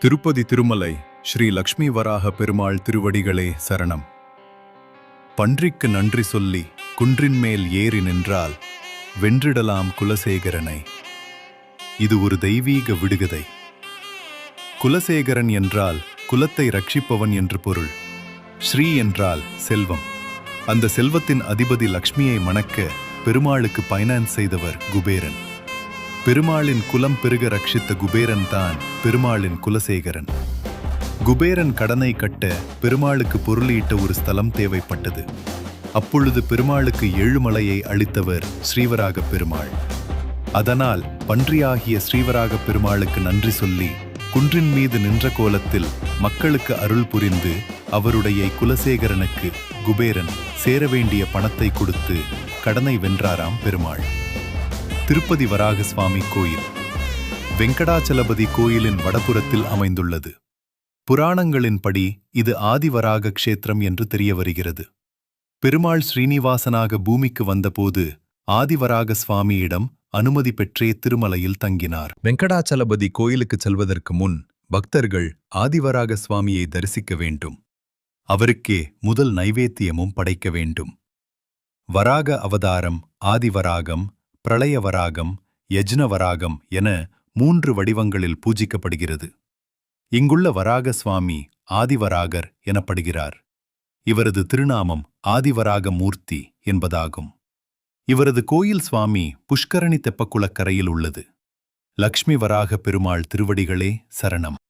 திருப்பதி திருமலை ஸ்ரீ லக்ஷ்மி வராக பெருமாள் திருவடிகளே சரணம். பன்றிக்கு நன்றி சொல்லி குன்றின் மேல் ஏறி நின்றால் வென்றிடலாம் குலசேகரனை. இது ஒரு தெய்வீக விடுகதை. குலசேகரன் என்றால் குலத்தை ரட்சிப்பவன் என்று பொருள். ஸ்ரீ என்றால் செல்வம். அந்த செல்வத்தின் அதிபதி லக்ஷ்மியை மணக்க பெருமாளுக்கு பைனான்ஸ் செய்தவர் குபேரன். பெருமாளின் குலம் பெருக ரட்சித்த குபேரன் தான் பெருமாளின் குலசேகரன். குபேரன் கடனை கட்ட பெருமாளுக்கு பொருளீட்ட ஒரு ஸ்தலம் தேவைப்பட்டது. அப்பொழுது பெருமாளுக்கு ஏழுமலையை அளித்தவர் ஸ்ரீவராக பெருமாள். அதனால் பன்றியாகிய ஸ்ரீவராக பெருமாளுக்கு நன்றி சொல்லி குன்றின் மீது நின்ற கோலத்தில் மக்களுக்கு அருள் புரிந்து அவருடைய குலசேகரனுக்கு குபேரன் சேர வேண்டிய பணத்தை கொடுத்து கடனை வென்றாராம் பெருமாள். திருப்பதி வராக சுவாமி கோயில் வெங்கடாச்சலபதி கோயிலின் வடபுறத்தில் அமைந்துள்ளது. புராணங்களின்படி இது ஆதிவராக க்ஷேத்திரம் என்று தெரிய வருகிறது. பெருமாள் ஸ்ரீனிவாசனாக பூமிக்கு வந்தபோது ஆதிவராக சுவாமியிடம் அனுமதி பெற்றே திருமலையில் தங்கினார். வெங்கடாச்சலபதி கோயிலுக்கு செல்வதற்கு முன் பக்தர்கள் ஆதிவராக சுவாமியை தரிசிக்க வேண்டும். அவருக்கே முதல் நைவேத்தியமும் படைக்க வேண்டும். வராக அவதாரம், ஆதிவராகம், பிரளயவராகம், யஜ்னவராகம் என 3 வடிவங்களில் பூஜிக்கப்படுகிறது. இங்குள்ள வராக சுவாமி ஆதிவராகர் எனப்படுகிறார். இவரது திருநாமம் ஆதிவராக மூர்த்தி என்பதாகும். இவரது கோயில் சுவாமி புஷ்கரணி தெப்பக்குளக்கரையில் உள்ளது. லக்ஷ்மி வராக பெருமாள் திருவடிகளே சரணம்.